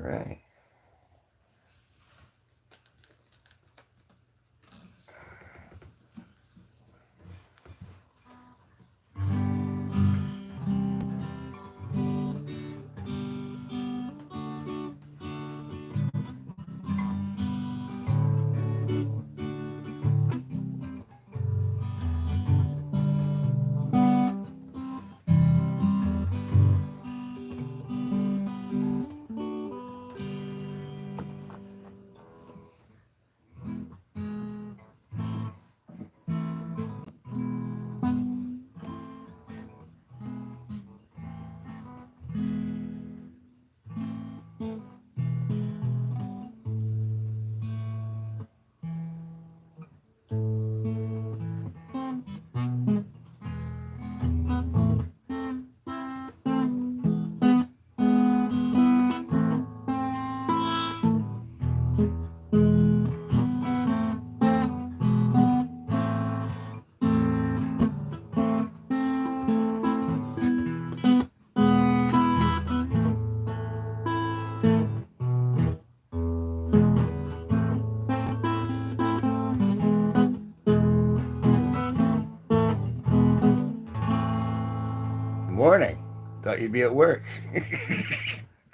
right. Morning. Thought you'd be at work.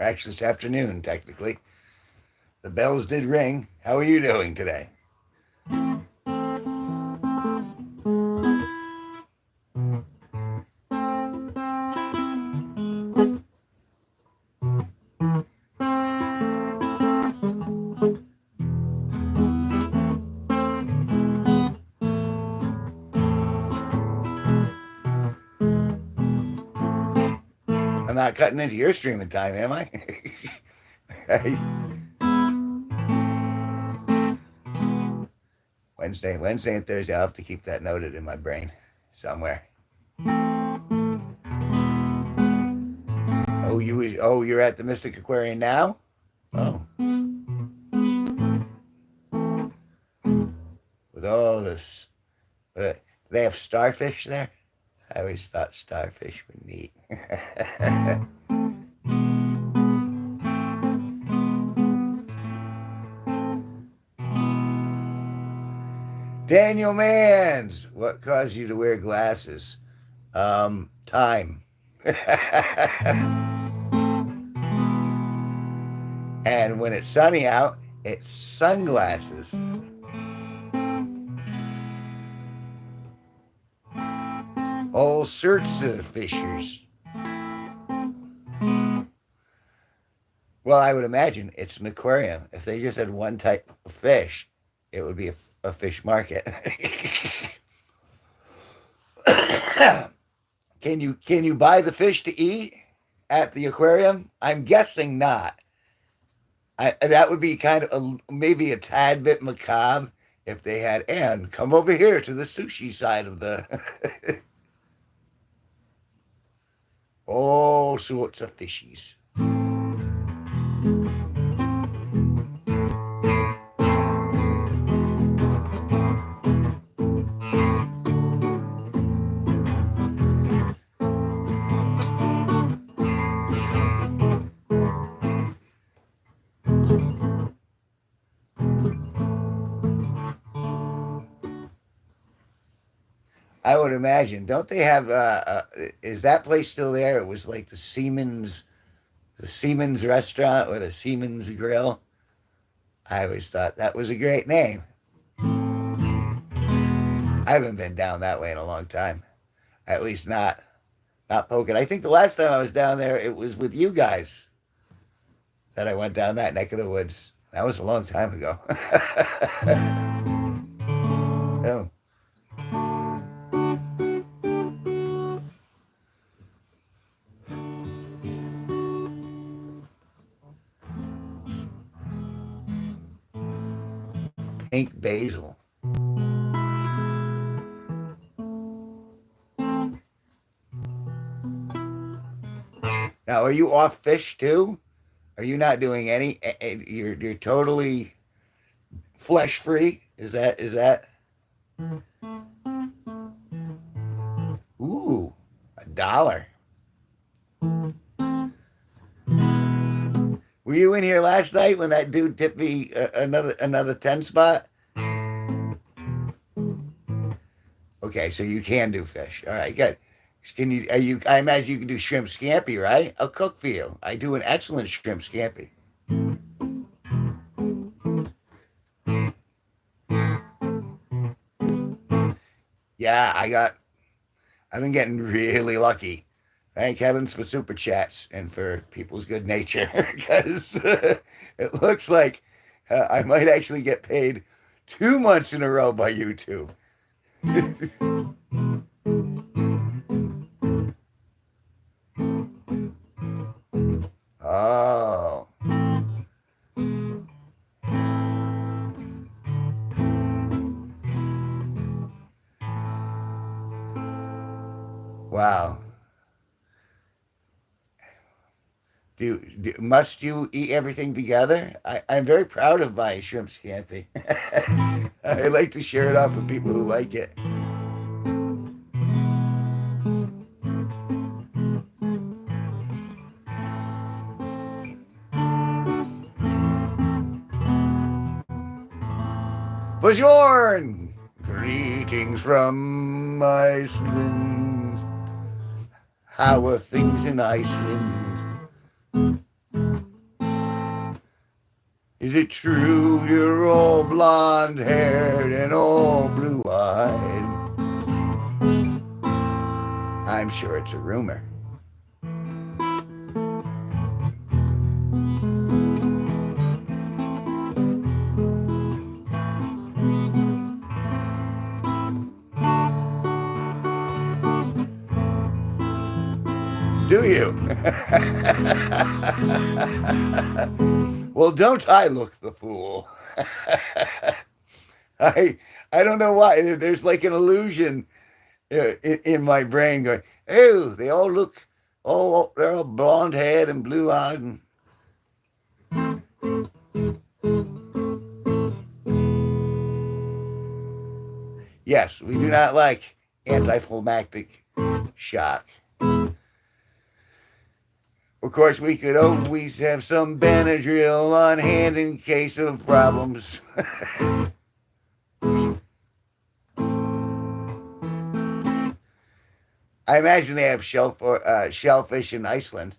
Actually, it's afternoon, technically. The bells did ring. How are you doing today? I'm not cutting into your streaming time, am I? Wednesday and Thursday. I'll have to keep that noted in my brain somewhere. You're at the Mystic Aquarium now? Oh. With all this, do they have starfish there? I always thought starfish were neat. Daniel Mans, what caused you to wear glasses? Time. And when it's sunny out, it's sunglasses. All sorts of fishers. Well, I would imagine it's an aquarium. If they just had one type of fish, it would be a fish market. Can you buy the fish to eat at the aquarium? I'm guessing not. That would be kind of maybe a tad bit macabre if they had, and come over here to the sushi side of the all sorts of fishies. I would imagine. Don't they have? Is that place still there? It was like the Siemens Restaurant or the Siemens Grill. I always thought that was a great name. I haven't been down that way in a long time. At least not poking. I think the last time I was down there, it was with you guys that I went down that neck of the woods. That was a long time ago. Oh. Pink basil. Now, are you off fish too? Are you not doing any? You're totally flesh free. Is that? Ooh, $1. Were you in here last night when that dude tipped me another 10 spot? Okay, so you can do fish. All right, good. Can you? Are you? I imagine you can do shrimp scampi, right? I'll cook for you. I do an excellent shrimp scampi. Yeah, I've been getting really lucky. Thank heavens for super chats and for people's good nature, because it looks like I might actually get paid 2 months in a row by YouTube. Oh, wow. Must you eat everything together? I'm very proud of my shrimp scampi. I like to share it off with people who like it. Bajorn! Greetings from Iceland. How are things in Iceland? Is it true you're all blonde haired and all blue eyed? I'm sure it's a rumor. Do you? Well, don't I look the fool? I I don't know why. There's like an illusion in my brain going, oh, they all look, oh, they're all blonde haired and blue eyed. And yes, we do not like anticlimactic shock. Of course, we could always have some Benadryl on hand in case of problems. I imagine they have shellfish in Iceland,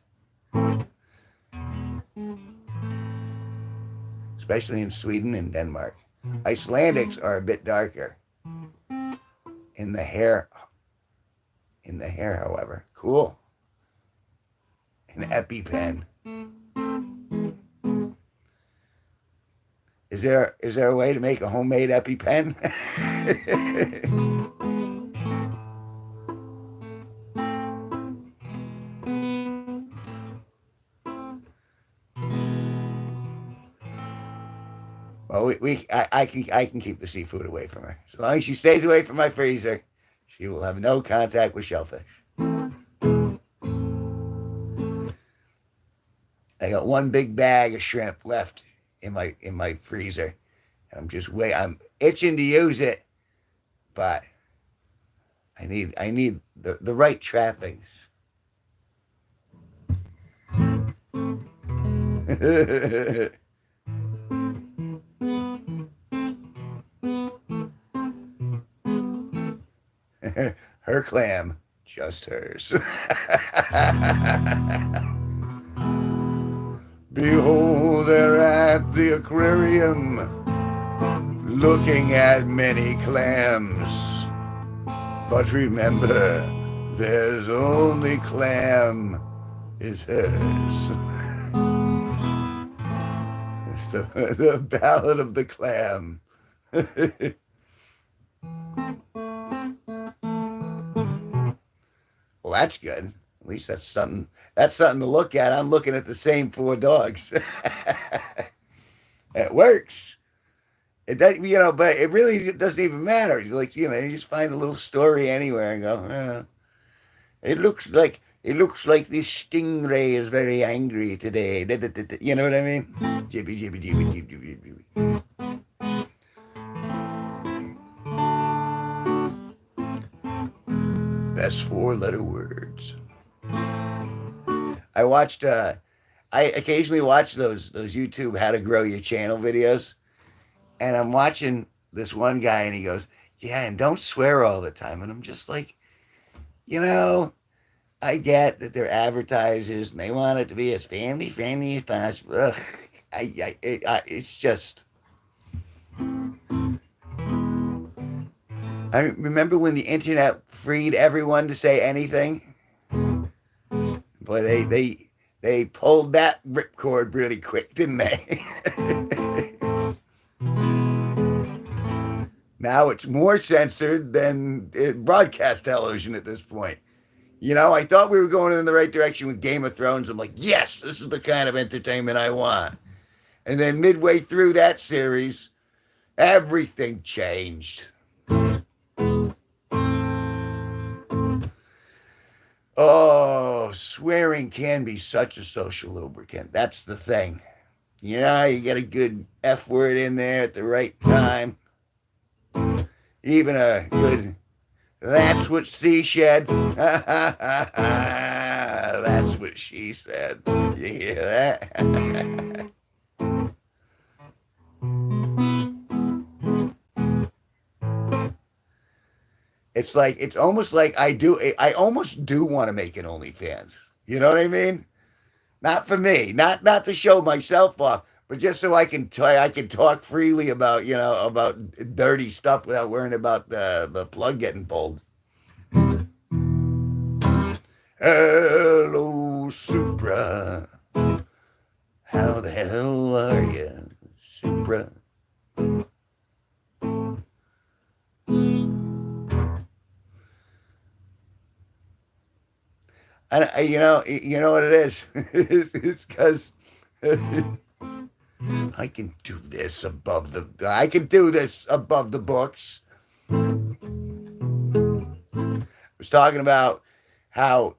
especially in Sweden and Denmark. Icelandics are a bit darker in the hair. In the hair, however, cool. An EpiPen. Is there a way to make a homemade EpiPen? Well, I can keep the seafood away from her. As long as she stays away from my freezer, she will have no contact with shellfish. I got one big bag of shrimp left in my freezer. I'm itching to use it, but I need the right trappings. Her clam, just hers. Behold, they're at the aquarium, looking at many clams. But remember, there's only clam is hers. It's the Ballad of the Clam. Well, that's good. At least that's something. That's something to look at. I'm looking at the same four dogs. It works. It does, but it really doesn't even matter. It's like, you just find a little story anywhere and go, it looks like this stingray is very angry today. You know what I mean? Jibby jibby jibby jibby jibby jibby. Best four-letter words. I watched I occasionally watch those YouTube how to grow your channel videos, and I'm watching this one guy, and he goes, "Yeah, and don't swear all the time," and I'm just like, you know, I get that they're advertisers and they want it to be as family friendly as possible. Ugh, it's just. I remember when the internet freed everyone to say anything. Boy, they pulled that ripcord really quick, didn't they? Now it's more censored than broadcast television at this point. I thought we were going in the right direction with Game of Thrones. I'm like, yes, this is the kind of entertainment I want. And then midway through that series, everything changed. Oh, swearing can be such a social lubricant. That's the thing. You get a good F word in there at the right time. Even a good, that's what she said. That's what she said. You hear that? It's almost like I almost do want to make an OnlyFans. You know what I mean? Not for me, not to show myself off, but just so I can talk freely about about dirty stuff without worrying about the plug getting pulled. Hello, Supra. How the hell are you, Supra? You know what it is. It's because I can do this above the books. I was talking about how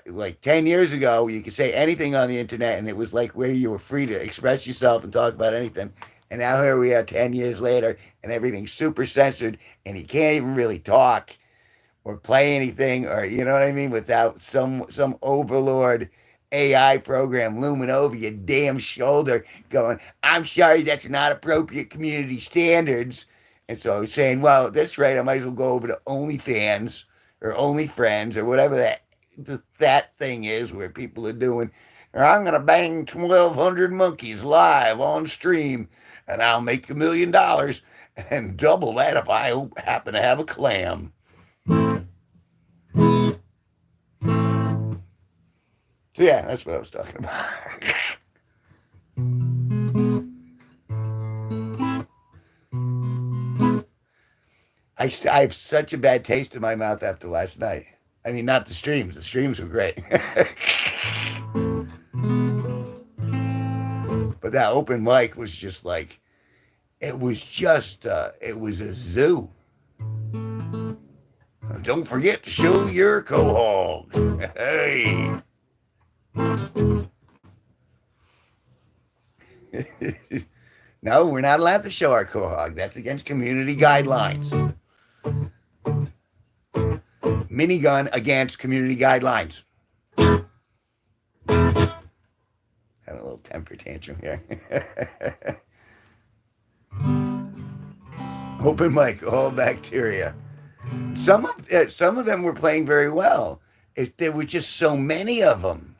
like 10 years ago you could say anything on the internet and it was like where you were free to express yourself and talk about anything. And now here we are 10 years later and everything's super censored and you can't even really talk or play anything, or you know what I mean, without some overlord AI program looming over your damn shoulder going, I'm sorry, that's not appropriate community standards. And so I was saying, well, at this rate, I might as well go over to OnlyFans or OnlyFriends or whatever that thing is where people are doing, or I'm gonna bang 1,200 monkeys live on stream and I'll make $1 million and double that if I happen to have a clam. So yeah, that's what I was talking about. I have such a bad taste in my mouth after last night. I mean, not the streams. The streams were great. But that open mic was just like, it was a zoo. Don't forget to show your cohog. Hey. No, we're not allowed to show our cohog. That's against community guidelines. Minigun against community guidelines. Having a little temper tantrum here. Open mic, all bacteria. Some of them were playing very well. There were just so many of them.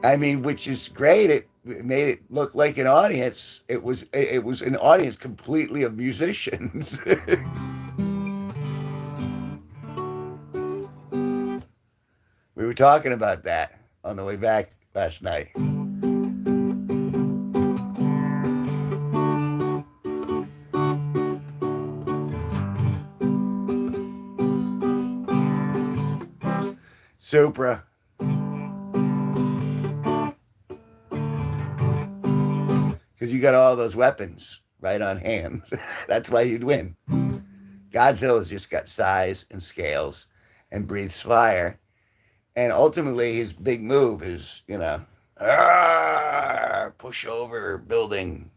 I mean, which is great. It made it look like an audience. It was an audience completely of musicians. We were talking about that on the way back last night. Supra. Because you got all those weapons right on hand. That's why you'd win. Godzilla's just got size and scales and breathes fire. And ultimately, his big move is, push over building.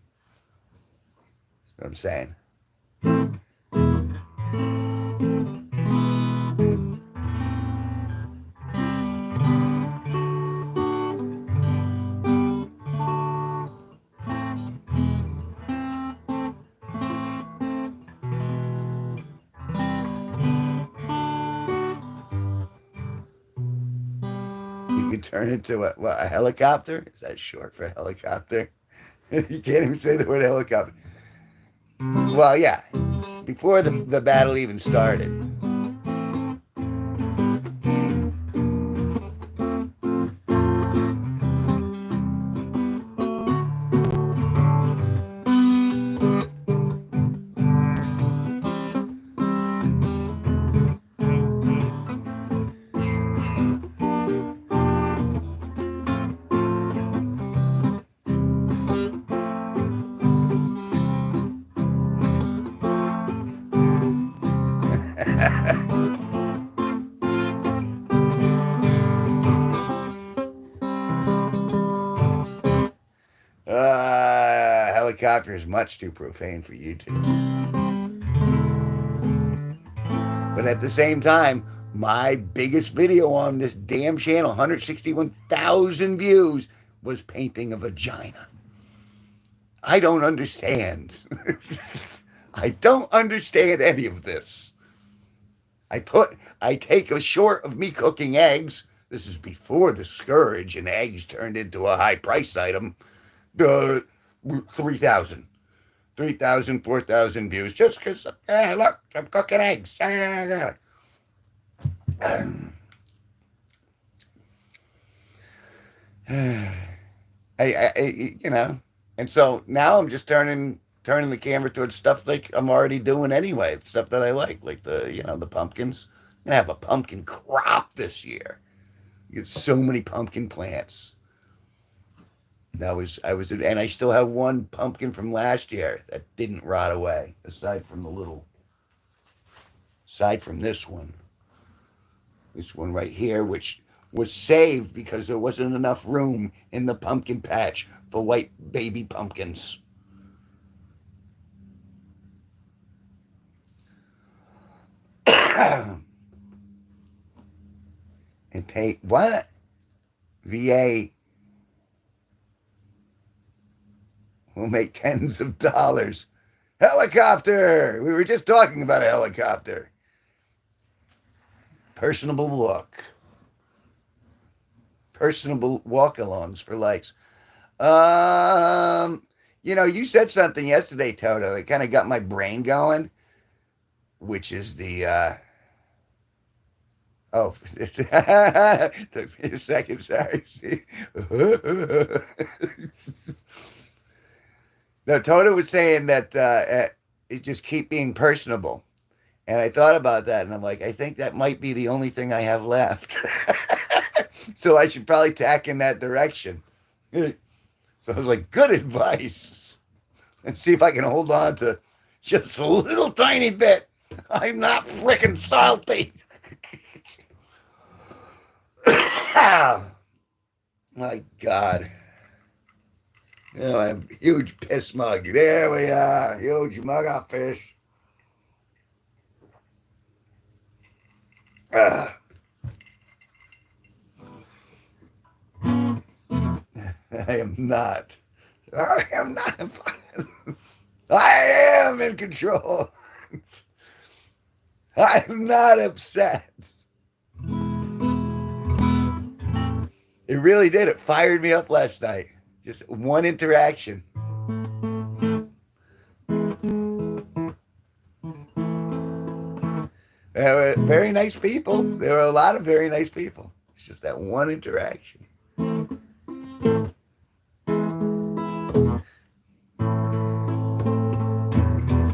That's what I'm saying. turn into a helicopter? Is that short for helicopter? You can't even say the word helicopter. Well, yeah, before the battle even started. Helicopter is much too profane for YouTube. But at the same time, my biggest video on this damn channel, 161,000 views, was painting a vagina. I don't understand. I don't understand any of this. I take a short of me cooking eggs. This is before the scourge and eggs turned into a high priced item. 3,000, 3,000, 4,000 views just because, look, I'm cooking eggs. You know, and so now I'm just turning the camera towards stuff like I'm already doing anyway, stuff that I like the pumpkins. I'm gonna have a pumpkin crop this year. You get so many pumpkin plants. And I still have one pumpkin from last year that didn't rot away, aside from this one right here, which was saved because there wasn't enough room in the pumpkin patch for white baby pumpkins. And pay what? VA will make tens of dollars. Helicopter! We were just talking about a helicopter. Personable look. Personable walk-alongs for likes. You said something yesterday, Toto, that kind of got my brain going, which is the oh, took me a second, sorry. See? No, Toto was saying that it just keep being personable. And I thought about that, and I'm like, I think that might be the only thing I have left. So I should probably tack in that direction. So I was like, good advice. And see if I can hold on to just a little tiny bit. I'm not freaking salty. My God. I'm a huge piss mug. There we are. Huge mug of fish. I am not. I am not. I am in control. I'm not upset. It really did. It fired me up last night. Just one interaction. There were very nice people. There were a lot of very nice people. It's just that one interaction.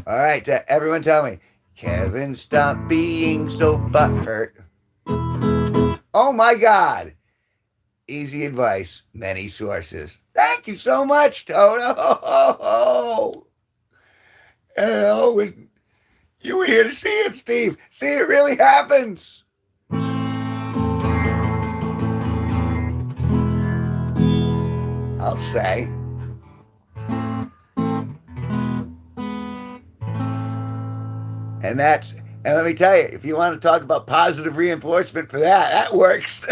All right, everyone tell me. Kevin, stop being so butthurt. Oh my God. Easy advice, many sources. Thank you so much, Toto. Oh, you were here to see it, Steve. See, it really happens. I'll say. And let me tell you, if you want to talk about positive reinforcement for that works.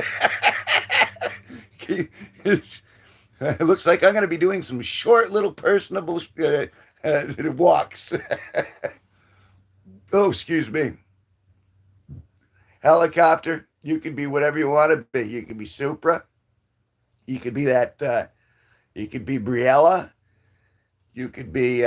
It looks like I'm going to be doing some short little personable walks. Oh, excuse me. Helicopter, you can be whatever you want to be. You can be Supra. You could be that. You could be Briella. You could be.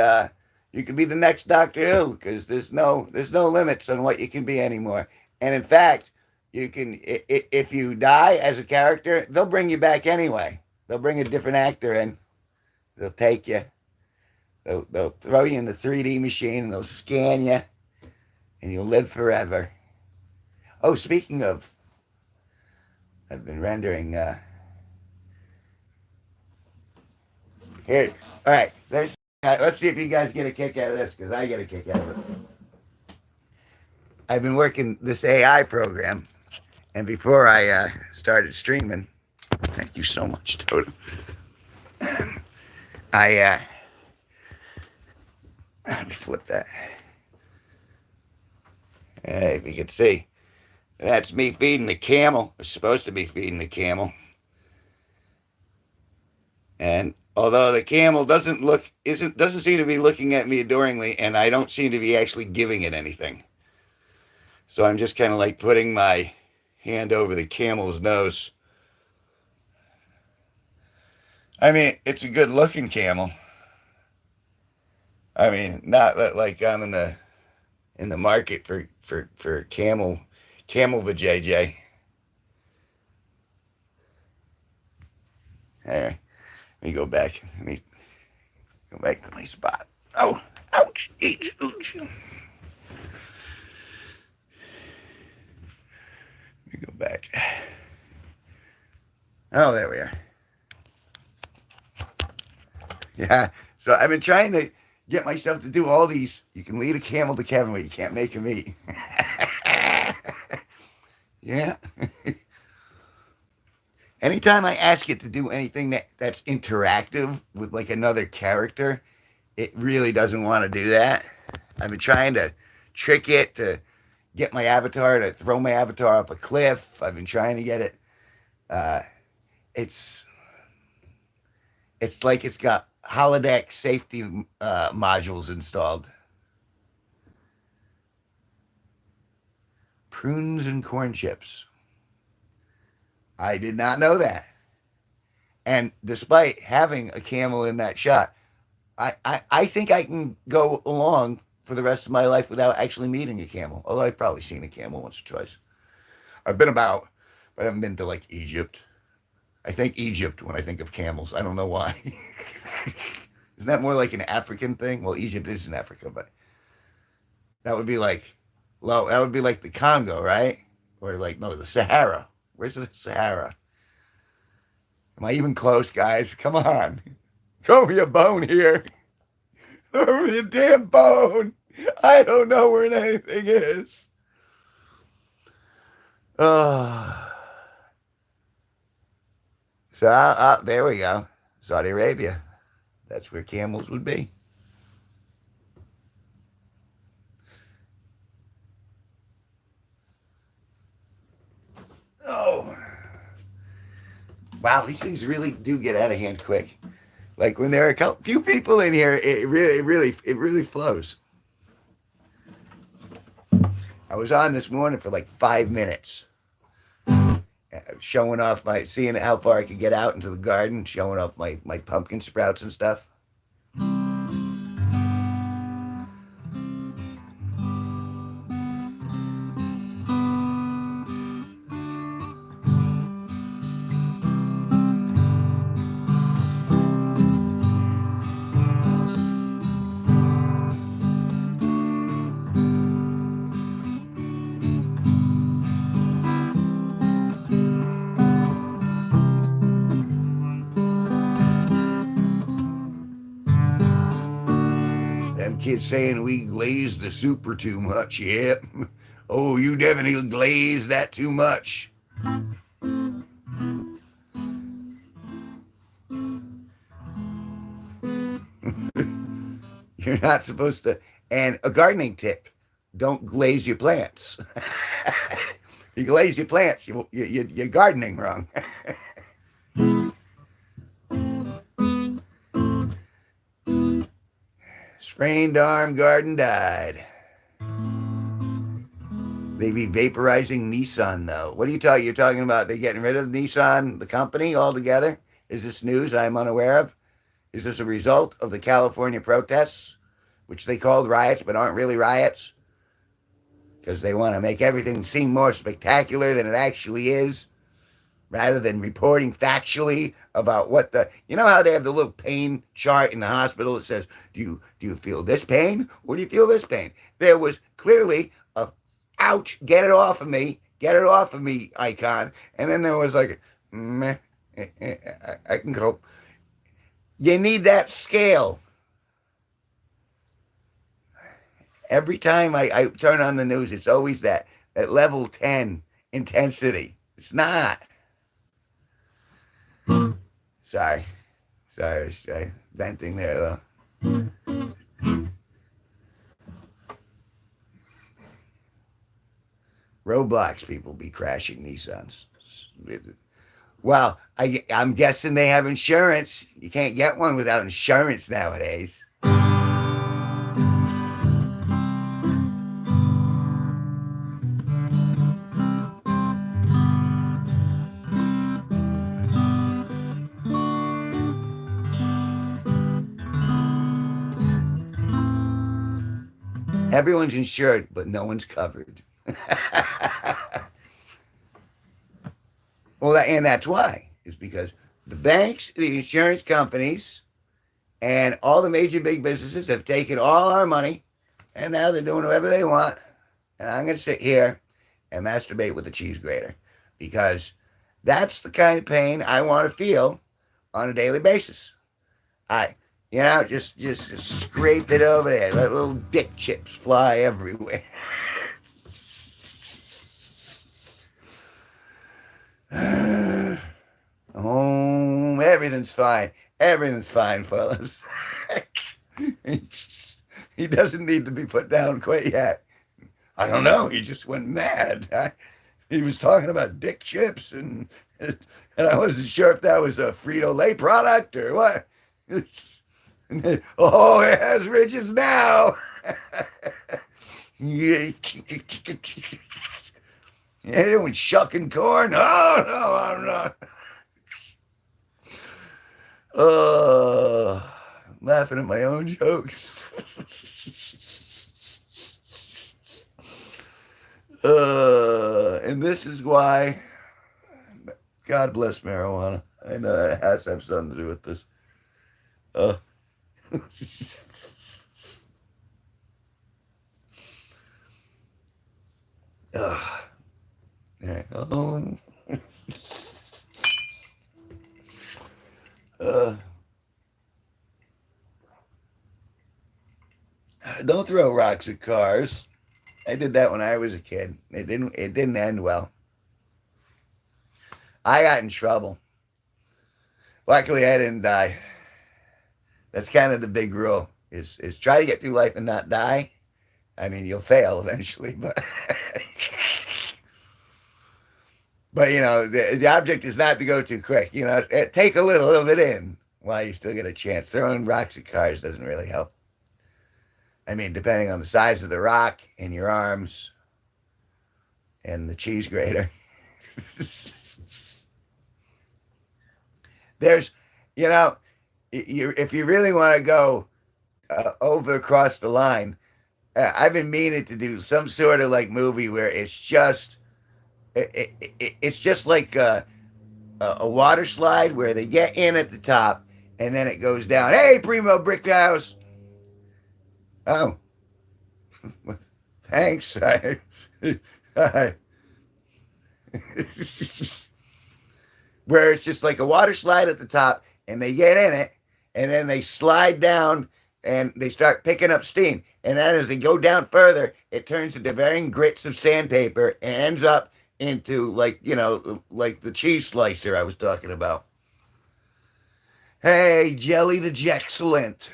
You could be the next Doctor Who because there's no limits on what you can be anymore. And in fact, you can if you die as a character, they'll bring you back anyway. They'll bring a different actor in. They'll take you. They'll throw you in the 3D machine and they'll scan you, and you'll live forever. Oh, speaking of, I've been rendering. Here, all right. Let's see if you guys get a kick out of this because I get a kick out of it. I've been working this AI program, and before I started streaming, thank you so much, Toto. I let me flip that. Hey, if you can see, that's me feeding the camel. It's supposed to be feeding the camel. And although the camel doesn't seem to be looking at me adoringly, and I don't seem to be actually giving it anything. So I'm just kind of like putting my hand over the camel's nose. I mean, it's a good looking camel. I mean, not like I'm in the market for camel vajayjay. There. Let me go back. Let me go back to my spot. Oh, ouch, ouch. Let me go back. Oh, there we are. Yeah. So I've been trying to get myself to do all these. You can lead a camel to Kevin, but you can't make him eat. Yeah. Anytime I ask it to do anything that's interactive with like another character, it really doesn't want to do that. I've been trying to trick it to get my avatar to throw my avatar up a cliff. I've been trying to get it. Uh, it's it's like it's got holodeck safety modules installed. Prunes and corn chips. I did not know that. And despite having a camel in that shot, I think I can go along for the rest of my life without actually meeting a camel. Although I've probably seen a camel once or twice. I've been about, but I haven't been to like Egypt. I think Egypt when I think of camels. I don't know why. Isn't that more like an African thing? Well, Egypt is in Africa, but that would be like, well, that would be like the Congo, right? Or like, no, the Sahara. Where's the Sahara? Am I even close, guys? Come on. Throw me a bone here. Throw me a damn bone. I don't know where anything is. Oh. So, there we go. Saudi Arabia. That's where camels would be. Oh. Wow, these things really do get out of hand quick. Like when there are a few people in here, it really flows. I was on this morning for like 5 minutes, showing off seeing how far I could get out into the garden, showing off my pumpkin sprouts and stuff. Them kids saying we glazed the super too much. Yep. Oh, you definitely glazed that too much. You're not supposed to. And a gardening tip: don't glaze your plants. You glaze your plants, you're gardening wrong. Sprained arm garden died. They be vaporizing Nissan though. What are you talking? You're talking about they getting rid of Nissan, the company altogether? Is this news I'm unaware of? Is this a result of the California protests, which they called riots but aren't really riots? Because they want to make everything seem more spectacular than it actually is, rather than reporting factually about what the, you know how they have the little pain chart in the hospital that says, do you feel this pain or do you feel this pain? There was clearly a ouch, get it off of me icon, and then there was like meh, I can cope. You need that scale. Every time I turn on the news, it's always that level 10 intensity. It's not. Sorry. Sorry, I was venting there, though. Roblox people be crashing Nissans. Well, I'm guessing they have insurance. You can't get one without insurance nowadays. Everyone's insured, but no one's covered. Well, and that's why. Is because the banks, the insurance companies, and all the major big businesses have taken all our money, and now they're doing whatever they want. And I'm going to sit here and masturbate with a cheese grater because that's the kind of pain I want to feel on a daily basis. I, just scrape it over there. Let little dick chips fly everywhere. Oh, everything's fine. Everything's fine, fellas. He doesn't need to be put down quite yet. I don't know. He just went mad. He was talking about dick chips, and I wasn't sure if that was a Frito-Lay product or what. Oh, it has ridges now. Anyone shucking corn? Oh, no, I'm not. I'm laughing at my own jokes. And this is why, God bless marijuana. I know it has to have something to do with this. Yeah. Don't throw rocks at cars. I did that when I was a kid. It didn't end well. I got in trouble. Luckily I didn't die. That's kind of the big rule is try to get through life and not die. I mean, you'll fail eventually, but but the object is not to go too quick. Take a little bit in while you still get a chance. Throwing rocks at cars doesn't really help. I mean, depending on the size of the rock in your arms and the cheese grater. There's, if you really want to go over across the line, I've been meaning to do some sort of like movie where it's just like a water slide where they get in at the top and then it goes down. Hey, Primo Brick House. Oh, thanks. Where it's just like a water slide at the top and they get in it and then they slide down and they start picking up steam. And then as they go down further, it turns into varying grits of sandpaper and ends up into like the cheese slicer I was talking about. Hey, Jelly the Jexcellent.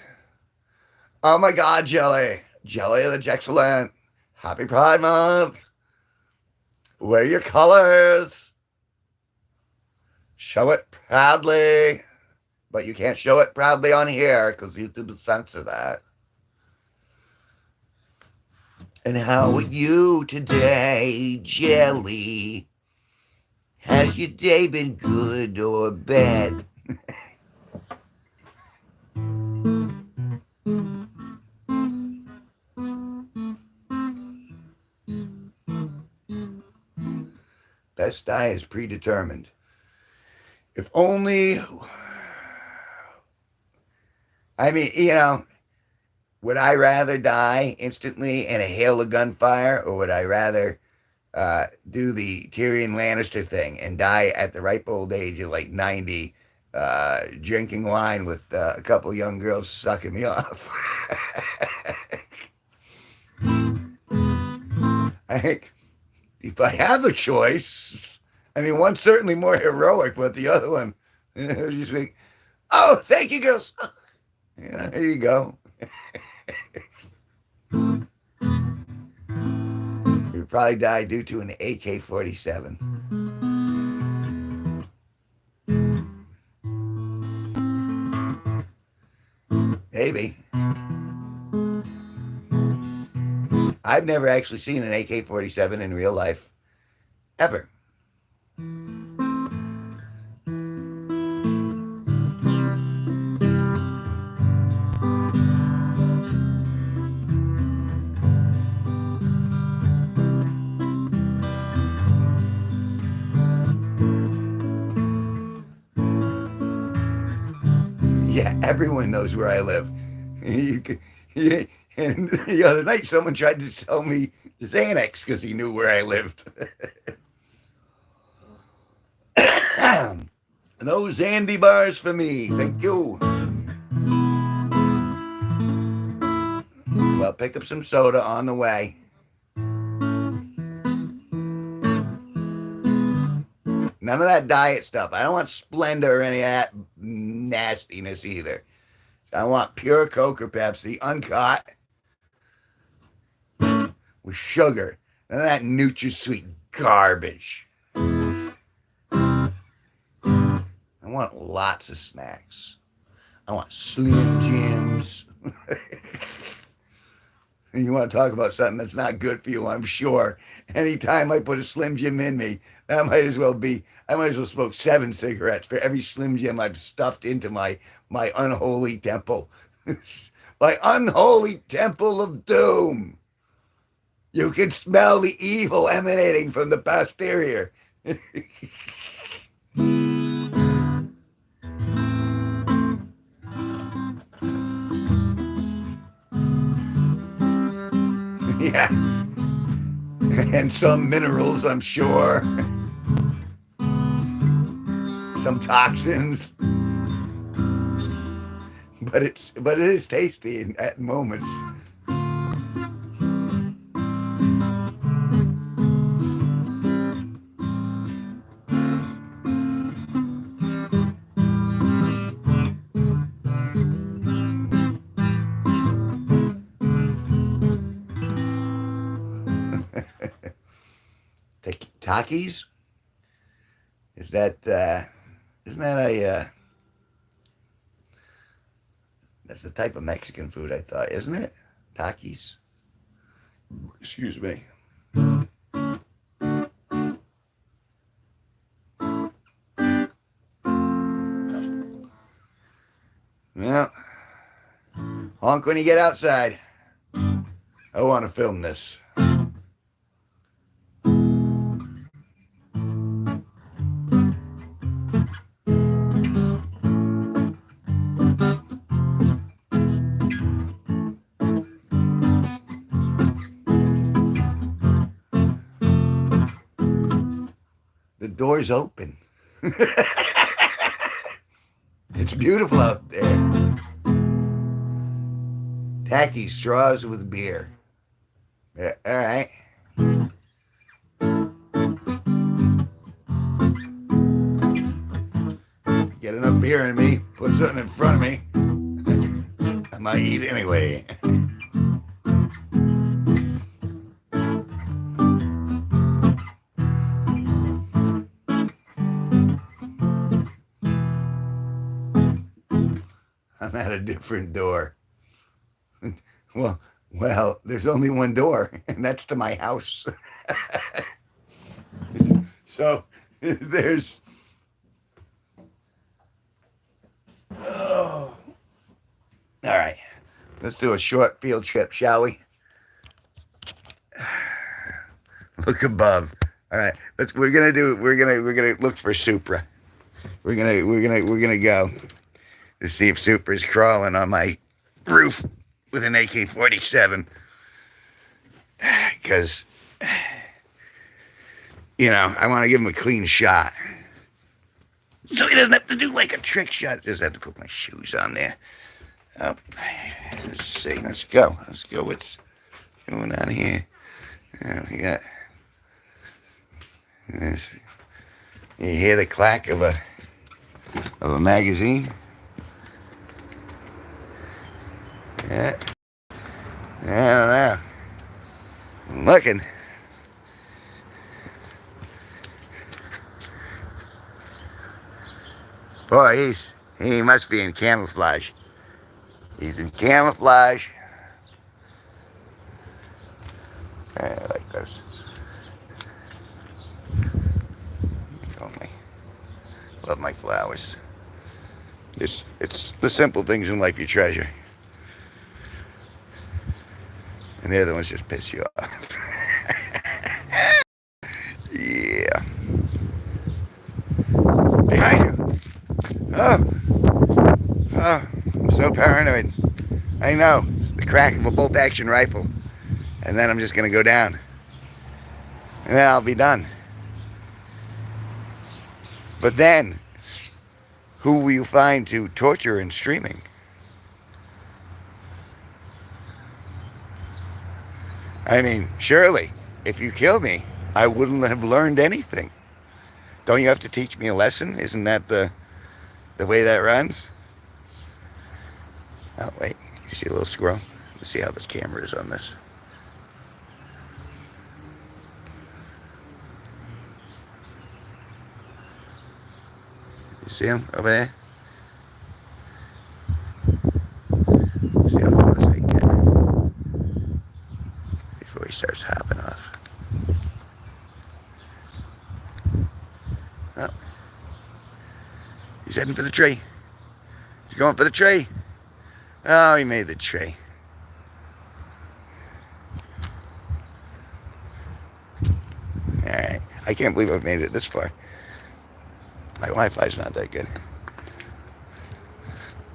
Oh my God, Jelly. Jelly the Jexcellent. Happy Pride Month. Wear your colors. Show it proudly. But you can't show it proudly on here because YouTube will censor that. And how are you today, Jelly? Has your day been good or bad? best die is predetermined. If only, I mean, would I rather die instantly in a hail of gunfire, or would I rather do the Tyrion Lannister thing and die at the ripe old age of like 90, drinking wine with a couple young girls sucking me off? I think if I have a choice, I mean, one's certainly more heroic, but the other one, just like, oh, thank you, girls. Here you go. You probably die due to an AK-47. Maybe. I've never actually seen an AK-47 in real life, ever. Yeah, everyone knows where I live. And the other night, someone tried to sell me Xanax because he knew where I lived. No Zandy bars for me. Thank you. Well, pick up some soda on the way. None of that diet stuff. I don't want Splenda or any of that nastiness either. I want pure Coke or Pepsi, uncut, with sugar. None of that NutraSweet garbage. I want lots of snacks. I want Slim Jims. You want to talk about something that's not good for you, I'm sure. Anytime I put a Slim Jim in me, I might as well smoke 7 cigarettes for every Slim Jim I've stuffed into my unholy temple. My unholy temple of doom. You can smell the evil emanating from the posterior. Yeah. And some minerals, I'm sure. Some toxins. But it is tasty at moments. Takis? Isn't that that's the type of Mexican food, I thought, isn't it? Takis. Excuse me. Well, honk when you get outside. I want to film this. The door's open. It's beautiful out there. Tacky straws with beer. Yeah, all right. Get enough beer in me, put something in front of me. I might eat anyway. I'm at a different door. Well, there's only one door, and that's to my house. So there's. Oh. All right. Let's do a short field trip, shall we? Look above. All right. We're gonna look for Supra. We're gonna go to see if Supra's crawling on my roof with an AK-47. Because, I want to give him a clean shot. So he doesn't have to do like a trick shot. Just have to put my shoes on there. Oh, let's see. Let's go. What's going on here? We got this. You hear the clack of a magazine? Yeah. I don't know. I'm looking. Boy, he must be in camouflage. He's in camouflage. I like those. Love my flowers. It's the simple things in life you treasure. And the other ones just piss you off. Yeah. Behind you. Oh, I'm so paranoid. I know. The crack of a bolt-action rifle. And then I'm just going to go down. And then I'll be done. But then, who will you find to torture and streaming? I mean, surely, if you kill me, I wouldn't have learned anything. Don't you have to teach me a lesson? Isn't that the way that runs? Oh, wait. You see a little squirrel? Let's see how this camera is on this. You see him over there? See how close I can get before he starts hopping off. Oh. He's heading for the tree. He's going for the tree. Oh, he made the tree. Alright. I can't believe I've made it this far. My Wi-Fi's not that good.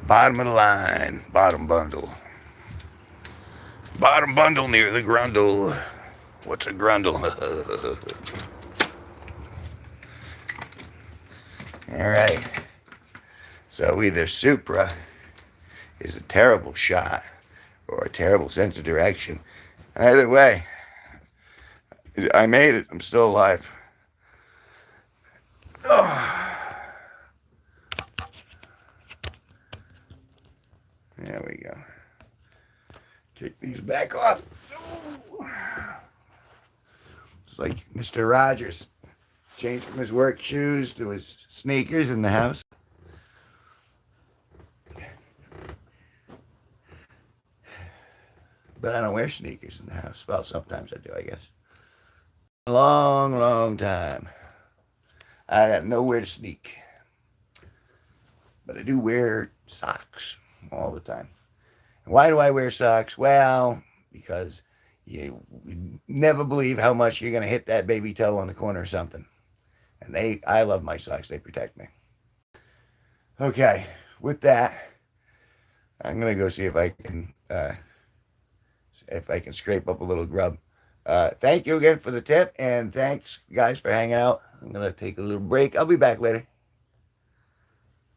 Bottom of the line. Bottom bundle. Bottom bundle near the grundle. What's a grundle? Alright. So either Supra is a terrible shot or a terrible sense of direction. Either way, I made it. I'm still alive. Oh. There we go. Take these back off. It's like Mr. Rogers changed from his work shoes to his sneakers in the house. But I don't wear sneakers in the house. Well, sometimes I do, I guess. A long, long time. I got nowhere to sneak. But I do wear socks all the time. And why do I wear socks? Well, because you never believe how much you're going to hit that baby toe on the corner or something. And I love my socks. They protect me. Okay, with that, I'm going to go see if I can scrape up a little grub. Thank you again for the tip, and thanks, guys, for hanging out. I'm going to take a little break. I'll be back later.